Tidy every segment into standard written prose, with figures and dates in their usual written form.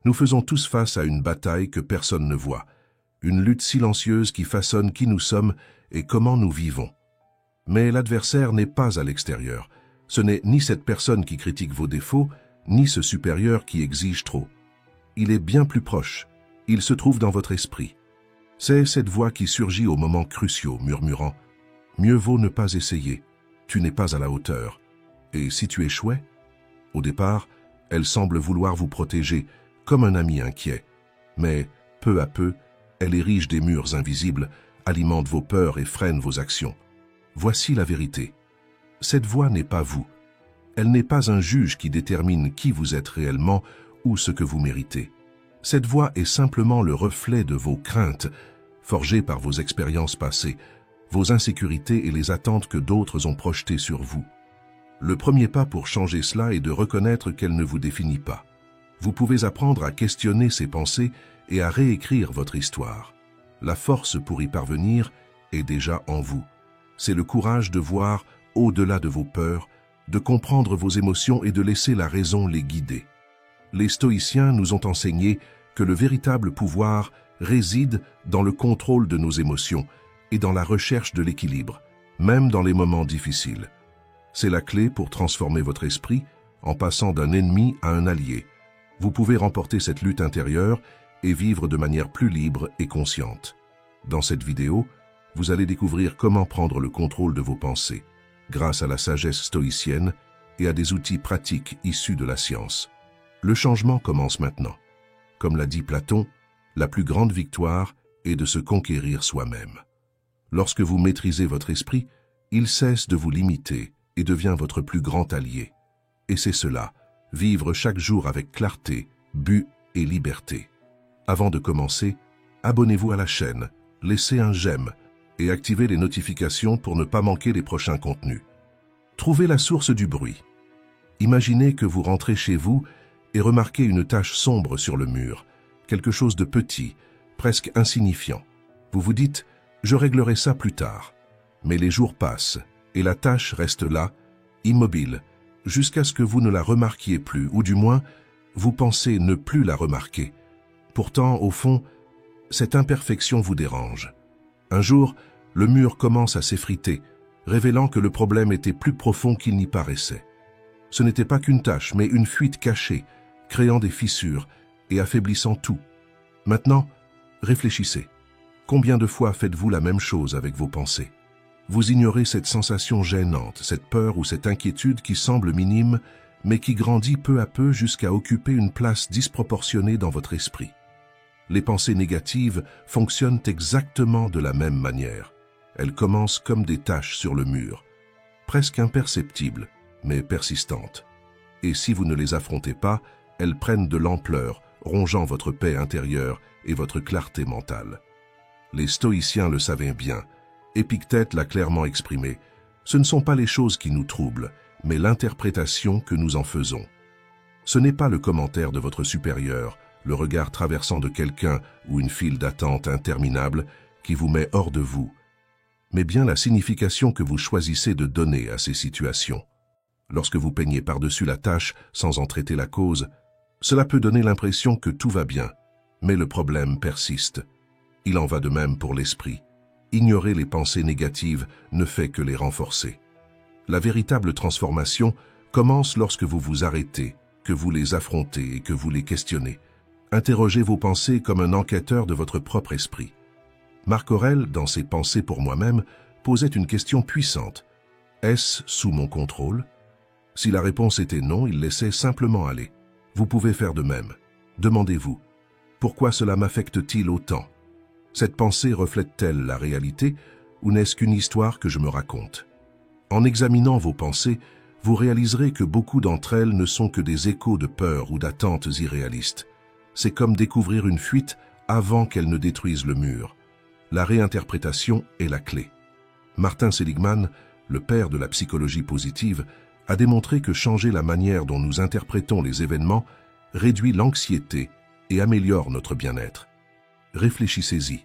Nous faisons tous face à une bataille que personne ne voit, une lutte silencieuse qui façonne qui nous sommes et comment nous vivons. Mais l'adversaire n'est pas à l'extérieur. Ce n'est ni cette personne qui critique vos défauts, ni ce supérieur qui exige trop. Il est bien plus proche. Il se trouve dans votre esprit. C'est cette voix qui surgit aux moments cruciaux, murmurant « Mieux vaut ne pas essayer, tu n'es pas à la hauteur. Et si tu échouais ?» Au départ, elle semble vouloir vous protéger, comme un ami inquiet. Mais, peu à peu, elle érige des murs invisibles, alimente vos peurs et freine vos actions. Voici la vérité. Cette voix n'est pas vous. Elle n'est pas un juge qui détermine qui vous êtes réellement ou ce que vous méritez. Cette voix est simplement le reflet de vos craintes, forgées par vos expériences passées, vos insécurités et les attentes que d'autres ont projetées sur vous. Le premier pas pour changer cela est de reconnaître qu'elle ne vous définit pas. Vous pouvez apprendre à questionner ces pensées et à réécrire votre histoire. La force pour y parvenir est déjà en vous. C'est le courage de voir au-delà de vos peurs, de comprendre vos émotions et de laisser la raison les guider. Les stoïciens nous ont enseigné que le véritable pouvoir réside dans le contrôle de nos émotions et dans la recherche de l'équilibre, même dans les moments difficiles. C'est la clé pour transformer votre esprit en passant d'un ennemi à un allié. Vous pouvez remporter cette lutte intérieure et vivre de manière plus libre et consciente. Dans cette vidéo, vous allez découvrir comment prendre le contrôle de vos pensées, grâce à la sagesse stoïcienne et à des outils pratiques issus de la science. Le changement commence maintenant. Comme l'a dit Platon, la plus grande victoire est de se conquérir soi-même. Lorsque vous maîtrisez votre esprit, il cesse de vous limiter et devient votre plus grand allié. Et c'est cela, vivre chaque jour avec clarté, but et liberté. Avant de commencer, abonnez-vous à la chaîne, laissez un j'aime et activez les notifications pour ne pas manquer les prochains contenus. Trouvez la source du bruit. Imaginez que vous rentrez chez vous et remarquez une tache sombre sur le mur, quelque chose de petit, presque insignifiant. Vous vous dites « je réglerai ça plus tard ». Mais les jours passent et la tache reste là, immobile, jusqu'à ce que vous ne la remarquiez plus, ou du moins, vous pensez ne plus la remarquer. Pourtant, au fond, cette imperfection vous dérange. Un jour, le mur commence à s'effriter, révélant que le problème était plus profond qu'il n'y paraissait. Ce n'était pas qu'une tache, mais une fuite cachée, créant des fissures et affaiblissant tout. Maintenant, réfléchissez. Combien de fois faites-vous la même chose avec vos pensées? Vous ignorez cette sensation gênante, cette peur ou cette inquiétude qui semble minime, mais qui grandit peu à peu jusqu'à occuper une place disproportionnée dans votre esprit. Les pensées négatives fonctionnent exactement de la même manière. Elles commencent comme des taches sur le mur, presque imperceptibles, mais persistantes. Et si vous ne les affrontez pas, elles prennent de l'ampleur, rongeant votre paix intérieure et votre clarté mentale. Les stoïciens le savaient bien. Épictète l'a clairement exprimé. Ce ne sont pas les choses qui nous troublent, mais l'interprétation que nous en faisons. Ce n'est pas le commentaire de votre supérieur, le regard traversant de quelqu'un ou une file d'attente interminable qui vous met hors de vous, mais bien la signification que vous choisissez de donner à ces situations. Lorsque vous peignez par-dessus la tâche sans en traiter la cause, cela peut donner l'impression que tout va bien, mais le problème persiste. Il en va de même pour l'esprit. Ignorer les pensées négatives ne fait que les renforcer. La véritable transformation commence lorsque vous vous arrêtez, que vous les affrontez et que vous les questionnez. Interrogez vos pensées comme un enquêteur de votre propre esprit. Marc Aurèle, dans ses Pensées pour moi-même, posait une question puissante. Est-ce sous mon contrôle? Si la réponse était non, il laissait simplement aller. Vous pouvez faire de même. Demandez-vous, pourquoi cela m'affecte-t-il autant? Cette pensée reflète-t-elle la réalité ou n'est-ce qu'une histoire que je me raconte? En examinant vos pensées, vous réaliserez que beaucoup d'entre elles ne sont que des échos de peur ou d'attentes irréalistes. C'est comme découvrir une fuite avant qu'elle ne détruise le mur. La réinterprétation est la clé. Martin Seligman, le père de la psychologie positive, a démontré que changer la manière dont nous interprétons les événements réduit l'anxiété et améliore notre bien-être. Réfléchissez-y.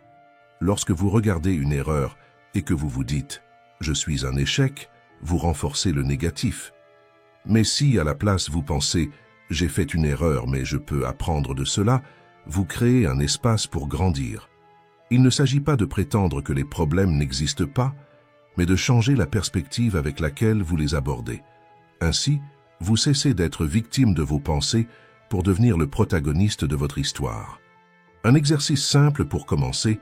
Lorsque vous regardez une erreur et que vous vous dites « je suis un échec », vous renforcez le négatif. Mais si, à la place, vous pensez « j'ai fait une erreur mais je peux apprendre de cela, vous créez un espace pour grandir. Il ne s'agit pas de prétendre que les problèmes n'existent pas, mais de changer la perspective avec laquelle vous les abordez. Ainsi, vous cessez d'être victime de vos pensées pour devenir le protagoniste de votre histoire. Un exercice simple pour commencer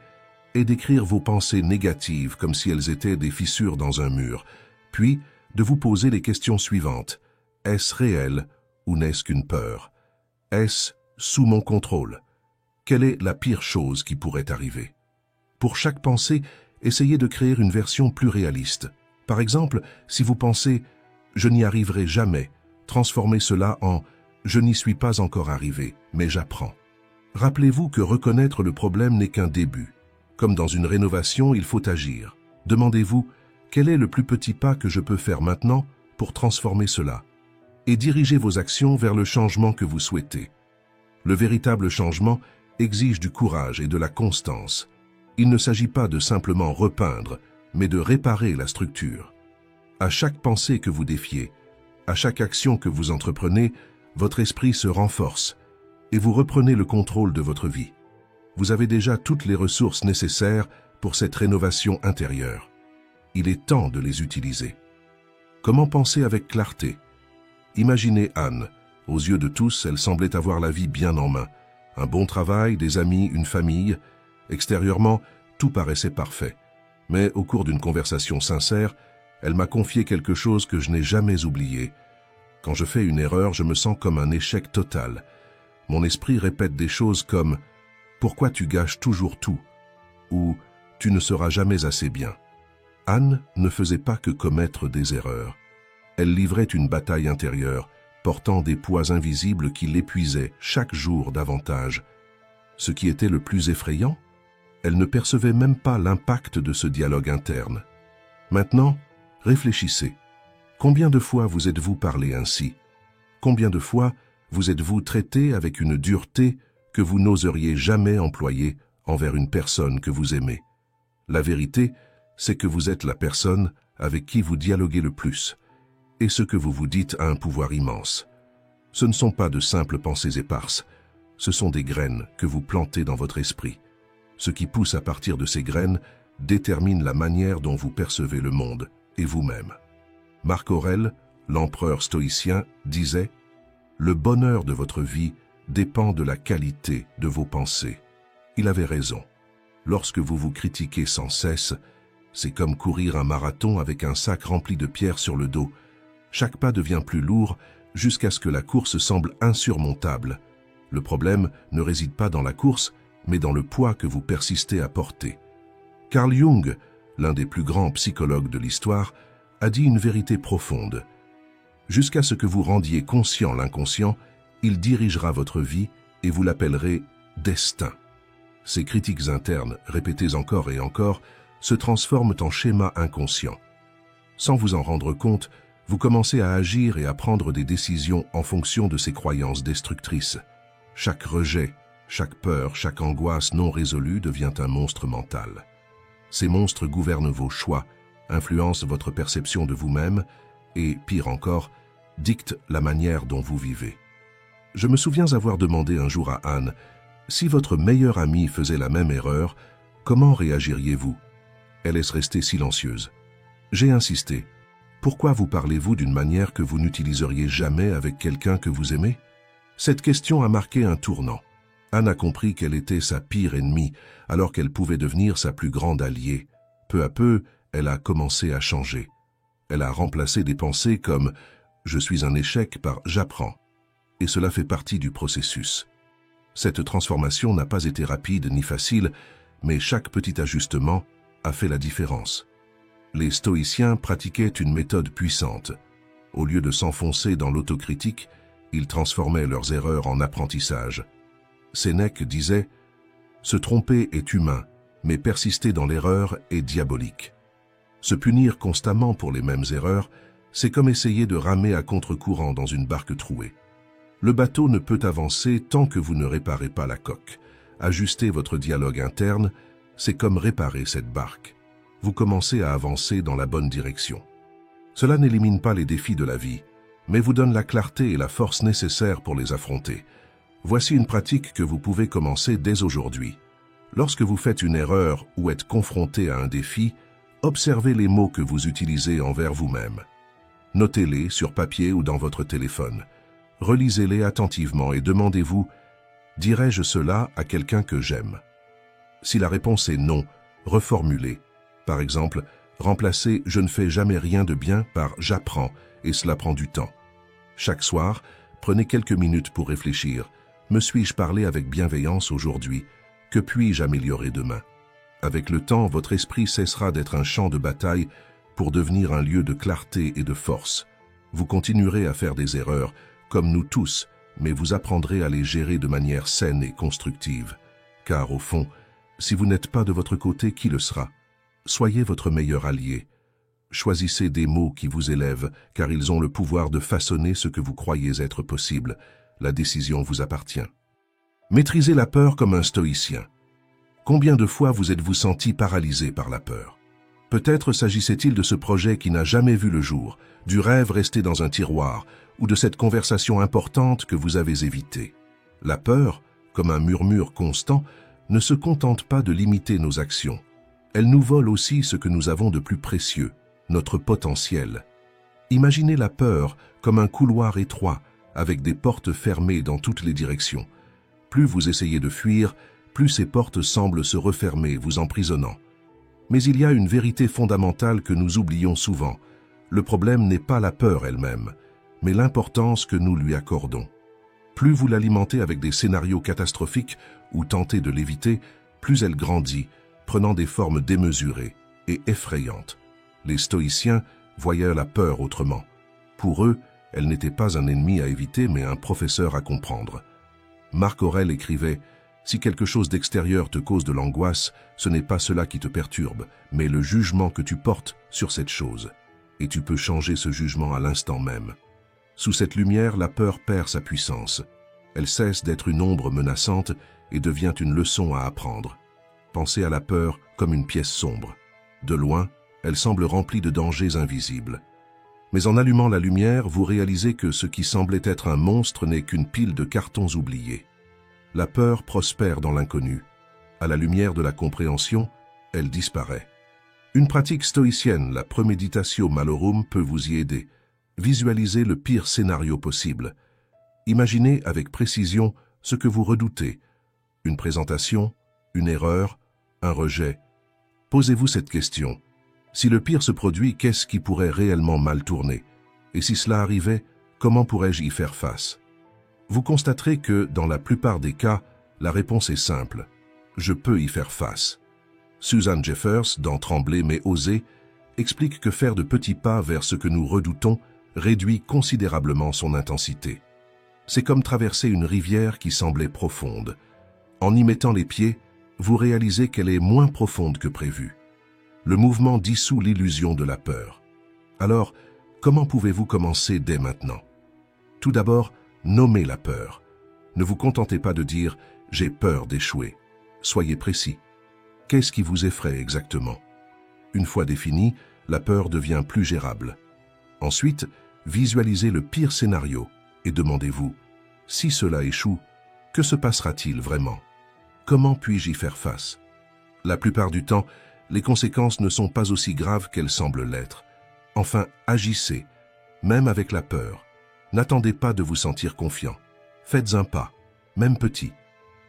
est d'écrire vos pensées négatives comme si elles étaient des fissures dans un mur, puis de vous poser les questions suivantes. Est-ce réel ou n'est-ce qu'une peur? Est-ce sous mon contrôle? Quelle est la pire chose qui pourrait arriver? Pour chaque pensée, essayez de créer une version plus réaliste. Par exemple, si vous pensez « je n'y arriverai jamais », transformez cela en « je n'y suis pas encore arrivé, mais j'apprends ». Rappelez-vous que reconnaître le problème n'est qu'un début. Comme dans une rénovation, il faut agir. Demandez-vous « quel est le plus petit pas que je peux faire maintenant pour transformer cela ?» et dirigez vos actions vers le changement que vous souhaitez. Le véritable changement exige du courage et de la constance. Il ne s'agit pas de simplement repeindre, mais de réparer la structure. À chaque pensée que vous défiez, à chaque action que vous entreprenez, votre esprit se renforce et vous reprenez le contrôle de votre vie. Vous avez déjà toutes les ressources nécessaires pour cette rénovation intérieure. Il est temps de les utiliser. Comment penser avec clarté? Imaginez Anne. Aux yeux de tous, elle semblait avoir la vie bien en main. Un bon travail, des amis, une famille. Extérieurement, tout paraissait parfait. Mais au cours d'une conversation sincère, elle m'a confié quelque chose que je n'ai jamais oublié. Quand je fais une erreur, je me sens comme un échec total. Mon esprit répète des choses comme « Pourquoi tu gâches toujours tout ?» ou « Tu ne seras jamais assez bien ». Anne ne faisait pas que commettre des erreurs. Elle livrait une bataille intérieure, portant des poids invisibles qui l'épuisaient chaque jour davantage. Ce qui était le plus effrayant, elle ne percevait même pas l'impact de ce dialogue interne. Maintenant, réfléchissez. Combien de fois vous êtes-vous parlé ainsi? Combien de fois vous êtes-vous traité avec une dureté que vous n'oseriez jamais employer envers une personne que vous aimez? La vérité, c'est que vous êtes la personne avec qui vous dialoguez le plus. Et ce que vous vous dites a un pouvoir immense. Ce ne sont pas de simples pensées éparses, ce sont des graines que vous plantez dans votre esprit. Ce qui pousse à partir de ces graines détermine la manière dont vous percevez le monde et vous-même. Marc Aurèle, l'empereur stoïcien, disait « Le bonheur de votre vie dépend de la qualité de vos pensées ». Il avait raison. Lorsque vous vous critiquez sans cesse, c'est comme courir un marathon avec un sac rempli de pierres sur le dos. Chaque pas devient plus lourd jusqu'à ce que la course semble insurmontable. Le problème ne réside pas dans la course, mais dans le poids que vous persistez à porter. Carl Jung, l'un des plus grands psychologues de l'histoire, a dit une vérité profonde. Jusqu'à ce que vous rendiez conscient l'inconscient, il dirigera votre vie et vous l'appellerez « destin ». Ces critiques internes, répétées encore et encore, se transforment en schémas inconscients. Sans vous en rendre compte, vous commencez à agir et à prendre des décisions en fonction de ces croyances destructrices. Chaque rejet, chaque peur, chaque angoisse non résolue devient un monstre mental. Ces monstres gouvernent vos choix, influencent votre perception de vous-même et, pire encore, dictent la manière dont vous vivez. Je me souviens avoir demandé un jour à Anne, « Si votre meilleure amie faisait la même erreur, comment réagiriez-vous » Elle est restée silencieuse. J'ai insisté. Pourquoi vous parlez-vous d'une manière que vous n'utiliseriez jamais avec quelqu'un que vous aimez? Cette question a marqué un tournant. Anne a compris qu'elle était sa pire ennemie, alors qu'elle pouvait devenir sa plus grande alliée. Peu à peu, elle a commencé à changer. Elle a remplacé des pensées comme « je suis un échec » par « j'apprends ». Et cela fait partie du processus. Cette transformation n'a pas été rapide ni facile, mais chaque petit ajustement a fait la différence. Les stoïciens pratiquaient une méthode puissante. Au lieu de s'enfoncer dans l'autocritique, ils transformaient leurs erreurs en apprentissage. Sénèque disait « Se tromper est humain, mais persister dans l'erreur est diabolique. » Se punir constamment pour les mêmes erreurs, c'est comme essayer de ramer à contre-courant dans une barque trouée. Le bateau ne peut avancer tant que vous ne réparez pas la coque. Ajuster votre dialogue interne, c'est comme réparer cette barque. Vous commencez à avancer dans la bonne direction. Cela n'élimine pas les défis de la vie, mais vous donne la clarté et la force nécessaires pour les affronter. Voici une pratique que vous pouvez commencer dès aujourd'hui. Lorsque vous faites une erreur ou êtes confronté à un défi, observez les mots que vous utilisez envers vous-même. Notez-les sur papier ou dans votre téléphone. Relisez-les attentivement et demandez-vous « Dirais-je cela à quelqu'un que j'aime ?» Si la réponse est non, reformulez. Par exemple, remplacez « Je ne fais jamais rien de bien » par « J'apprends » et cela prend du temps. Chaque soir, prenez quelques minutes pour réfléchir. Me suis-je parlé avec bienveillance aujourd'hui? Que puis-je améliorer demain? Avec le temps, votre esprit cessera d'être un champ de bataille pour devenir un lieu de clarté et de force. Vous continuerez à faire des erreurs, comme nous tous, mais vous apprendrez à les gérer de manière saine et constructive. Car au fond, si vous n'êtes pas de votre côté, qui le sera? Soyez votre meilleur allié. Choisissez des mots qui vous élèvent, car ils ont le pouvoir de façonner ce que vous croyez être possible. La décision vous appartient. Maîtrisez la peur comme un stoïcien. Combien de fois vous êtes-vous senti paralysé par la peur? Peut-être s'agissait-il de ce projet qui n'a jamais vu le jour, du rêve resté dans un tiroir, ou de cette conversation importante que vous avez évitée. La peur, comme un murmure constant, ne se contente pas de limiter nos actions. Elle nous vole aussi ce que nous avons de plus précieux, notre potentiel. Imaginez la peur comme un couloir étroit, avec des portes fermées dans toutes les directions. Plus vous essayez de fuir, plus ces portes semblent se refermer, vous emprisonnant. Mais il y a une vérité fondamentale que nous oublions souvent. Le problème n'est pas la peur elle-même, mais l'importance que nous lui accordons. Plus vous l'alimentez avec des scénarios catastrophiques ou tentez de l'éviter, plus elle grandit, prenant des formes démesurées et effrayantes. Les stoïciens voyaient la peur autrement. Pour eux, elle n'était pas un ennemi à éviter, mais un professeur à comprendre. Marc Aurèle écrivait « Si quelque chose d'extérieur te cause de l'angoisse, ce n'est pas cela qui te perturbe, mais le jugement que tu portes sur cette chose. Et tu peux changer ce jugement à l'instant même. » Sous cette lumière, la peur perd sa puissance. Elle cesse d'être une ombre menaçante et devient une leçon à apprendre. Pensez à la peur comme une pièce sombre. De loin, elle semble remplie de dangers invisibles. Mais en allumant la lumière, vous réalisez que ce qui semblait être un monstre n'est qu'une pile de cartons oubliés. La peur prospère dans l'inconnu. À la lumière de la compréhension, elle disparaît. Une pratique stoïcienne, la premeditatio malorum, peut vous y aider. Visualisez le pire scénario possible. Imaginez avec précision ce que vous redoutez. Une présentation, une erreur, un rejet. Posez-vous cette question. Si le pire se produit, qu'est-ce qui pourrait réellement mal tourner? Et si cela arrivait, comment pourrais-je y faire face? Vous constaterez que, dans la plupart des cas, la réponse est simple. Je peux y faire face. Susan Jeffers, dans Trembler mais oser, explique que faire de petits pas vers ce que nous redoutons réduit considérablement son intensité. C'est comme traverser une rivière qui semblait profonde. En y mettant les pieds, vous réalisez qu'elle est moins profonde que prévu. Le mouvement dissout l'illusion de la peur. Alors, comment pouvez-vous commencer dès maintenant? Tout d'abord, nommez la peur. Ne vous contentez pas de dire « j'ai peur d'échouer ». Soyez précis. Qu'est-ce qui vous effraie exactement? Une fois définie, la peur devient plus gérable. Ensuite, visualisez le pire scénario et demandez-vous « si cela échoue, que se passera-t-il vraiment? Comment puis-je y faire face ?» La plupart du temps, les conséquences ne sont pas aussi graves qu'elles semblent l'être. Enfin, agissez, même avec la peur. N'attendez pas de vous sentir confiant. Faites un pas, même petit.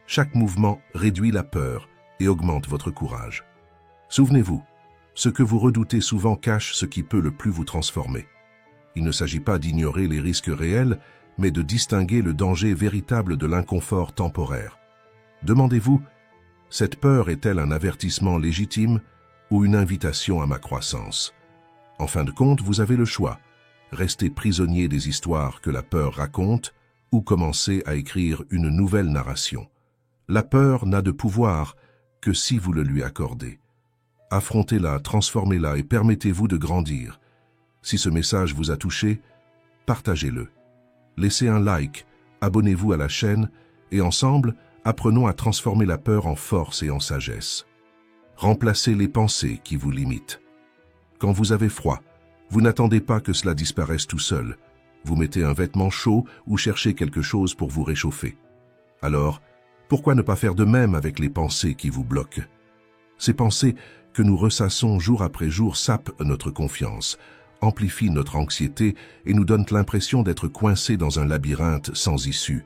Chaque mouvement réduit la peur et augmente votre courage. Souvenez-vous, ce que vous redoutez souvent cache ce qui peut le plus vous transformer. Il ne s'agit pas d'ignorer les risques réels, mais de distinguer le danger véritable de l'inconfort temporaire. Demandez-vous, cette peur est-elle un avertissement légitime ou une invitation à ma croissance? En fin de compte, vous avez le choix. Rester prisonnier des histoires que la peur raconte ou commencer à écrire une nouvelle narration. La peur n'a de pouvoir que si vous le lui accordez. Affrontez-la, transformez-la et permettez-vous de grandir. Si ce message vous a touché, partagez-le. Laissez un like, abonnez-vous à la chaîne et ensemble, apprenons à transformer la peur en force et en sagesse. Remplacez les pensées qui vous limitent. Quand vous avez froid, vous n'attendez pas que cela disparaisse tout seul. Vous mettez un vêtement chaud ou cherchez quelque chose pour vous réchauffer. Alors, pourquoi ne pas faire de même avec les pensées qui vous bloquent? Ces pensées que nous ressassons jour après jour sapent notre confiance, amplifient notre anxiété et nous donnent l'impression d'être coincés dans un labyrinthe sans issue.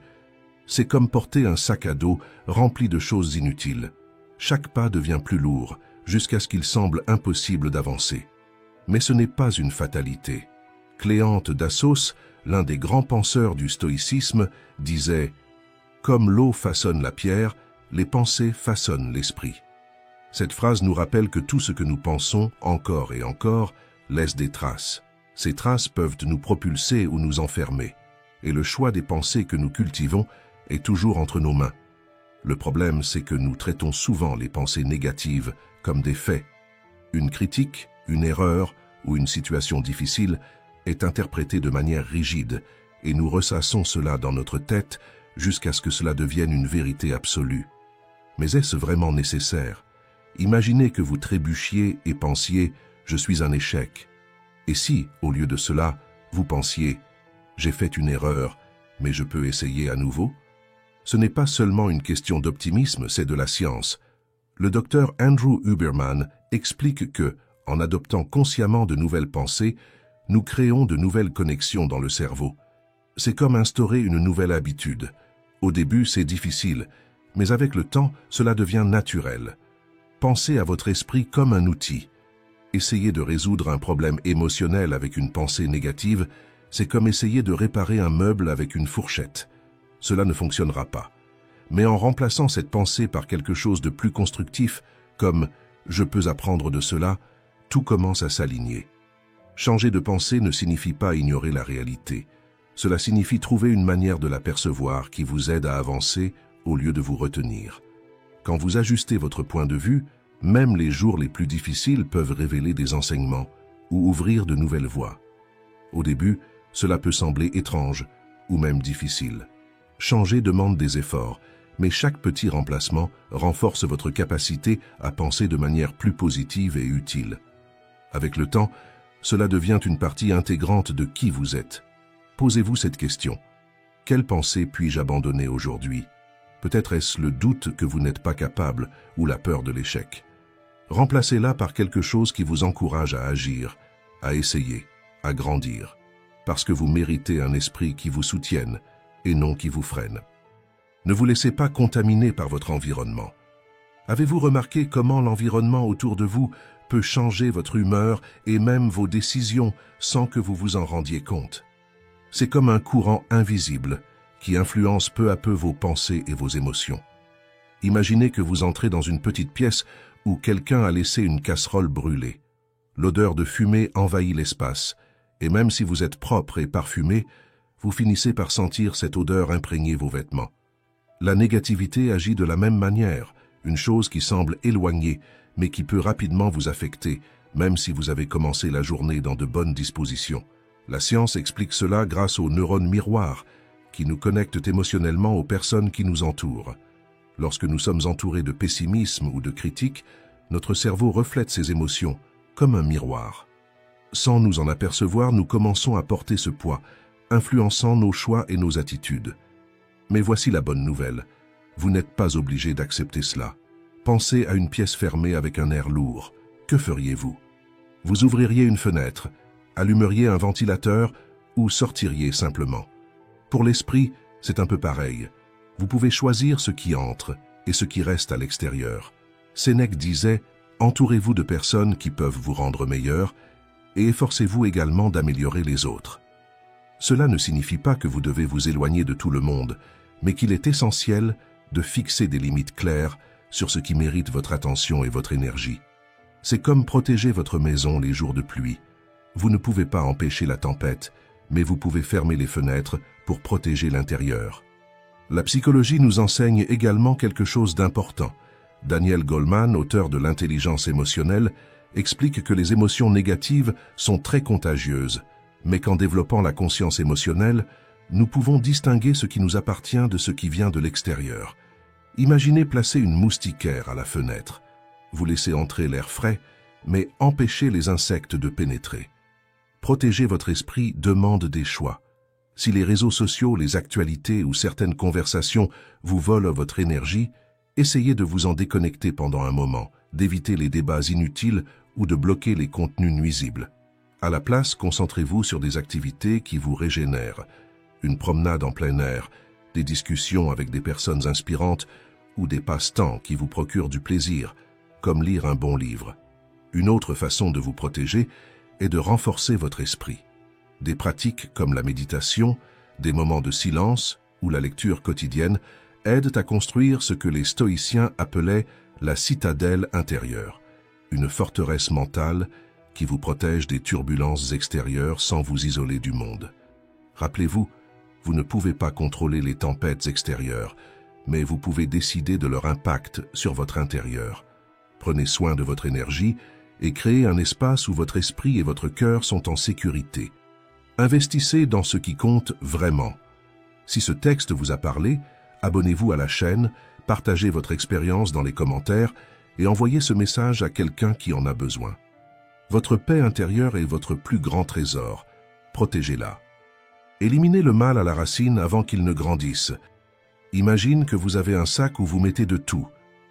C'est comme porter un sac à dos rempli de choses inutiles. Chaque pas devient plus lourd, jusqu'à ce qu'il semble impossible d'avancer. Mais ce n'est pas une fatalité. Cléante d'Assos, l'un des grands penseurs du stoïcisme, disait « Comme l'eau façonne la pierre, les pensées façonnent l'esprit ». Cette phrase nous rappelle que tout ce que nous pensons, encore et encore, laisse des traces. Ces traces peuvent nous propulser ou nous enfermer. Et le choix des pensées que nous cultivons est toujours entre nos mains. Le problème, c'est que nous traitons souvent les pensées négatives comme des faits. Une critique, une erreur ou une situation difficile est interprétée de manière rigide et nous ressassons cela dans notre tête jusqu'à ce que cela devienne une vérité absolue. Mais est-ce vraiment nécessaire? Imaginez que vous trébuchiez et pensiez « je suis un échec ». Et si, au lieu de cela, vous pensiez « j'ai fait une erreur, mais je peux essayer à nouveau ». Ce n'est pas seulement une question d'optimisme, c'est de la science. Le docteur Andrew Huberman explique que, en adoptant consciemment de nouvelles pensées, nous créons de nouvelles connexions dans le cerveau. C'est comme instaurer une nouvelle habitude. Au début, c'est difficile, mais avec le temps, cela devient naturel. Pensez à votre esprit comme un outil. Essayer de résoudre un problème émotionnel avec une pensée négative, c'est comme essayer de réparer un meuble avec une fourchette. Cela ne fonctionnera pas. Mais en remplaçant cette pensée par quelque chose de plus constructif, comme « je peux apprendre de cela », tout commence à s'aligner. Changer de pensée ne signifie pas ignorer la réalité. Cela signifie trouver une manière de la percevoir qui vous aide à avancer au lieu de vous retenir. Quand vous ajustez votre point de vue, même les jours les plus difficiles peuvent révéler des enseignements ou ouvrir de nouvelles voies. Au début, cela peut sembler étrange ou même difficile. Changer demande des efforts, mais chaque petit remplacement renforce votre capacité à penser de manière plus positive et utile. Avec le temps, cela devient une partie intégrante de qui vous êtes. Posez-vous cette question. Quelle pensée puis-je abandonner aujourd'hui? Peut-être est-ce le doute que vous n'êtes pas capable ou la peur de l'échec. Remplacez-la par quelque chose qui vous encourage à agir, à essayer, à grandir, parce que vous méritez un esprit qui vous soutienne et non qui vous freine. Ne vous laissez pas contaminer par votre environnement. Avez-vous remarqué comment l'environnement autour de vous peut changer votre humeur et même vos décisions sans que vous vous en rendiez compte? C'est comme un courant invisible qui influence peu à peu vos pensées et vos émotions. Imaginez que vous entrez dans une petite pièce où quelqu'un a laissé une casserole brûlée. L'odeur de fumée envahit l'espace, et même si vous êtes propre et parfumé, vous finissez par sentir cette odeur imprégner vos vêtements. La négativité agit de la même manière, une chose qui semble éloignée, mais qui peut rapidement vous affecter, même si vous avez commencé la journée dans de bonnes dispositions. La science explique cela grâce aux neurones miroirs, qui nous connectent émotionnellement aux personnes qui nous entourent. Lorsque nous sommes entourés de pessimisme ou de critique, notre cerveau reflète ces émotions, comme un miroir. Sans nous en apercevoir, nous commençons à porter ce poids, influençant nos choix et nos attitudes. Mais voici la bonne nouvelle. Vous n'êtes pas obligé d'accepter cela. Pensez à une pièce fermée avec un air lourd. Que feriez-vous? Vous ouvririez une fenêtre, allumeriez un ventilateur ou sortiriez simplement. Pour l'esprit, c'est un peu pareil. Vous pouvez choisir ce qui entre et ce qui reste à l'extérieur. Sénèque disait « Entourez-vous de personnes qui peuvent vous rendre meilleur et efforcez-vous également d'améliorer les autres ». Cela ne signifie pas que vous devez vous éloigner de tout le monde, mais qu'il est essentiel de fixer des limites claires sur ce qui mérite votre attention et votre énergie. C'est comme protéger votre maison les jours de pluie. Vous ne pouvez pas empêcher la tempête, mais vous pouvez fermer les fenêtres pour protéger l'intérieur. La psychologie nous enseigne également quelque chose d'important. Daniel Goleman, auteur de l'intelligence émotionnelle, explique que les émotions négatives sont très contagieuses, mais qu'en développant la conscience émotionnelle, nous pouvons distinguer ce qui nous appartient de ce qui vient de l'extérieur. Imaginez placer une moustiquaire à la fenêtre. Vous laissez entrer l'air frais, mais empêchez les insectes de pénétrer. Protéger votre esprit demande des choix. Si les réseaux sociaux, les actualités ou certaines conversations vous volent votre énergie, essayez de vous en déconnecter pendant un moment, d'éviter les débats inutiles ou de bloquer les contenus nuisibles. À la place, concentrez-vous sur des activités qui vous régénèrent. Une promenade en plein air, des discussions avec des personnes inspirantes ou des passe-temps qui vous procurent du plaisir, comme lire un bon livre. Une autre façon de vous protéger est de renforcer votre esprit. Des pratiques comme la méditation, des moments de silence ou la lecture quotidienne aident à construire ce que les stoïciens appelaient la citadelle intérieure, une forteresse mentale qui vous protège des turbulences extérieures sans vous isoler du monde. Rappelez-vous, vous ne pouvez pas contrôler les tempêtes extérieures, mais vous pouvez décider de leur impact sur votre intérieur. Prenez soin de votre énergie et créez un espace où votre esprit et votre cœur sont en sécurité. Investissez dans ce qui compte vraiment. Si ce texte vous a parlé, abonnez-vous à la chaîne, partagez votre expérience dans les commentaires et envoyez ce message à quelqu'un qui en a besoin. Votre paix intérieure est votre plus grand trésor. Protégez-la. Éliminez le mal à la racine avant qu'il ne grandisse. Imagine que vous avez un sac où vous mettez de tout.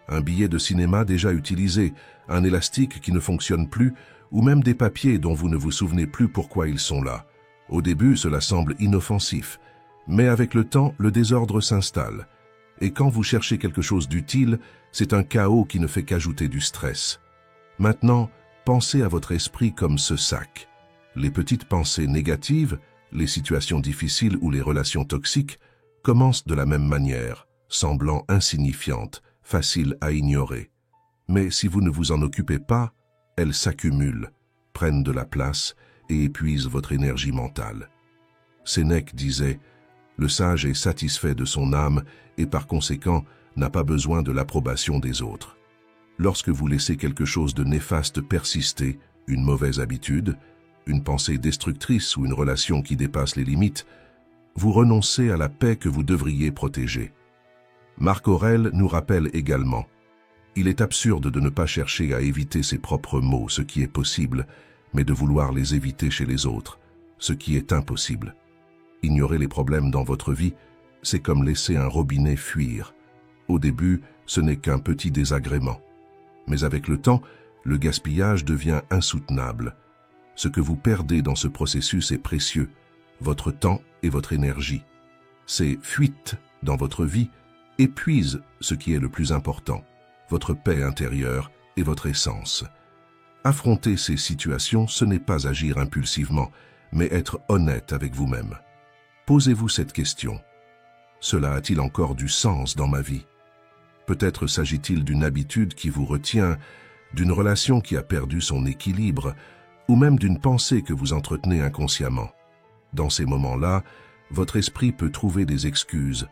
Un billet de cinéma déjà utilisé, un élastique qui ne fonctionne plus, ou même des papiers dont vous ne vous souvenez plus pourquoi ils sont là. Au début, cela semble inoffensif, mais avec le temps, le désordre s'installe. Et quand vous cherchez quelque chose d'utile, c'est un chaos qui ne fait qu'ajouter du stress. Maintenant, pensez à votre esprit comme ce sac. Les petites pensées négatives, les situations difficiles ou les relations toxiques commencent de la même manière, semblant insignifiantes, faciles à ignorer. Mais si vous ne vous en occupez pas, elles s'accumulent, prennent de la place et épuisent votre énergie mentale. Sénèque disait « Le sage est satisfait de son âme et par conséquent n'a pas besoin de l'approbation des autres. » Lorsque vous laissez quelque chose de néfaste persister, une mauvaise habitude, une pensée destructrice ou une relation qui dépasse les limites, vous renoncez à la paix que vous devriez protéger. Marc Aurèle nous rappelle également « Il est absurde de ne pas chercher à éviter ses propres maux, ce qui est possible, mais de vouloir les éviter chez les autres, ce qui est impossible. Ignorer les problèmes dans votre vie, c'est comme laisser un robinet fuir. Au début, ce n'est qu'un petit désagrément. Mais avec le temps, le gaspillage devient insoutenable. Ce que vous perdez dans ce processus est précieux, votre temps et votre énergie. Ces fuites dans votre vie épuisent ce qui est le plus important, votre paix intérieure et votre essence. Affronter ces situations, ce n'est pas agir impulsivement, mais être honnête avec vous-même. Posez-vous cette question. Cela a-t-il encore du sens dans ma vie? Peut-être s'agit-il d'une habitude qui vous retient, d'une relation qui a perdu son équilibre, ou même d'une pensée que vous entretenez inconsciemment. Dans ces moments-là, votre esprit peut trouver des excuses.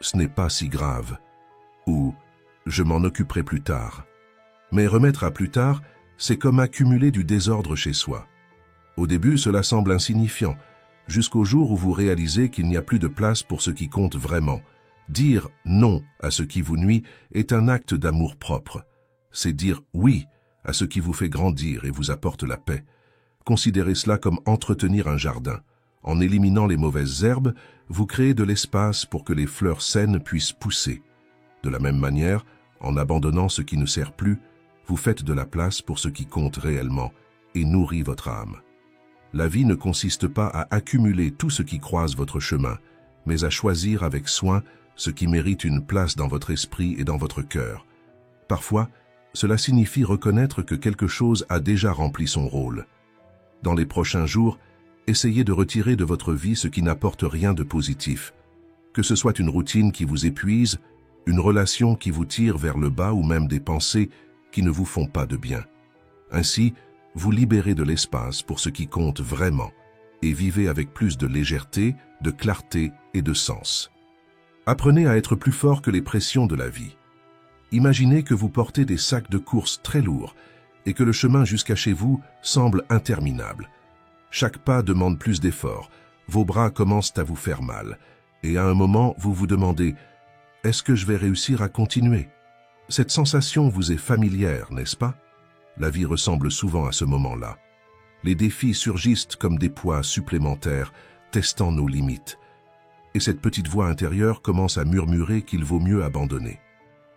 Ce n'est pas si grave. Ou je m'en occuperai plus tard. Mais remettre à plus tard, c'est comme accumuler du désordre chez soi. Au début, cela semble insignifiant, jusqu'au jour où vous réalisez qu'il n'y a plus de place pour ce qui compte vraiment. Dire non à ce qui vous nuit est un acte d'amour-propre. C'est dire oui à ce qui vous fait grandir et vous apporte la paix. Considérez cela comme entretenir un jardin. En éliminant les mauvaises herbes, vous créez de l'espace pour que les fleurs saines puissent pousser. De la même manière, en abandonnant ce qui ne sert plus, vous faites de la place pour ce qui compte réellement et nourrit votre âme. La vie ne consiste pas à accumuler tout ce qui croise votre chemin, mais à choisir avec soin ce qui mérite une place dans votre esprit et dans votre cœur. Parfois, cela signifie reconnaître que quelque chose a déjà rempli son rôle. Dans les prochains jours, essayez de retirer de votre vie ce qui n'apporte rien de positif. Que ce soit une routine qui vous épuise, une relation qui vous tire vers le bas ou même des pensées qui ne vous font pas de bien. Ainsi, vous libérez de l'espace pour ce qui compte vraiment et vivez avec plus de légèreté, de clarté et de sens. Apprenez à être plus fort que les pressions de la vie. Imaginez que vous portez des sacs de course très lourds et que le chemin jusqu'à chez vous semble interminable. Chaque pas demande plus d'efforts, vos bras commencent à vous faire mal, et à un moment vous vous demandez « Est-ce que je vais réussir à continuer ?» Cette sensation vous est familière, n'est-ce pas? La vie ressemble souvent à ce moment-là. Les défis surgissent comme des poids supplémentaires, testant nos limites. Et cette petite voix intérieure commence à murmurer qu'il vaut mieux abandonner.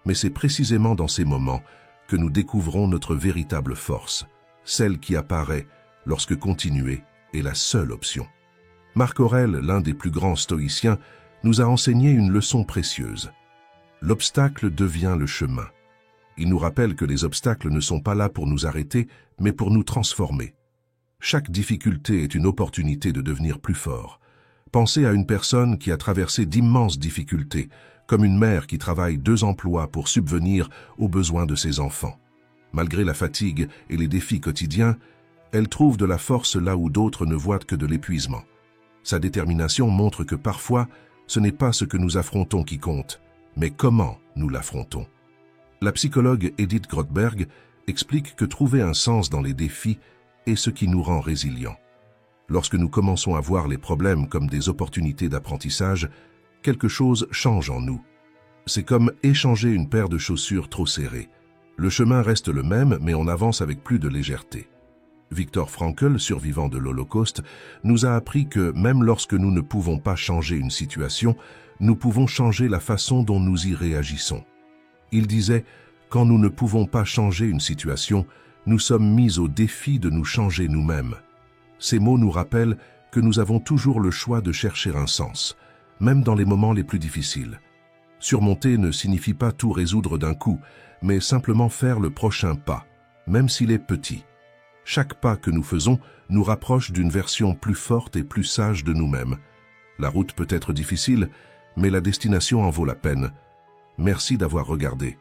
Mais c'est précisément dans ces moments que nous découvrons notre véritable force, celle qui apparaît lorsque continuer est la seule option. Marc Aurèle, l'un des plus grands stoïciens, nous a enseigné une leçon précieuse. L'obstacle devient le chemin. Il nous rappelle que les obstacles ne sont pas là pour nous arrêter, mais pour nous transformer. Chaque difficulté est une opportunité de devenir plus fort. Pensez à une personne qui a traversé d'immenses difficultés, comme une mère qui travaille 2 emplois pour subvenir aux besoins de ses enfants. Malgré la fatigue et les défis quotidiens, elle trouve de la force là où d'autres ne voient que de l'épuisement. Sa détermination montre que parfois, ce n'est pas ce que nous affrontons qui compte, mais comment nous l'affrontons. La psychologue Edith Grothberg explique que trouver un sens dans les défis est ce qui nous rend résilients. Lorsque nous commençons à voir les problèmes comme des opportunités d'apprentissage, quelque chose change en nous. C'est comme échanger une paire de chaussures trop serrées. Le chemin reste le même, mais on avance avec plus de légèreté. Viktor Frankl, survivant de l'Holocauste, nous a appris que même lorsque nous ne pouvons pas changer une situation, nous pouvons changer la façon dont nous y réagissons. Il disait « Quand nous ne pouvons pas changer une situation, nous sommes mis au défi de nous changer nous-mêmes. » Ces mots nous rappellent que nous avons toujours le choix de chercher un sens, même dans les moments les plus difficiles. Surmonter ne signifie pas tout résoudre d'un coup, mais simplement faire le prochain pas, même s'il est petit. Chaque pas que nous faisons nous rapproche d'une version plus forte et plus sage de nous-mêmes. La route peut être difficile, mais la destination en vaut la peine. Merci d'avoir regardé.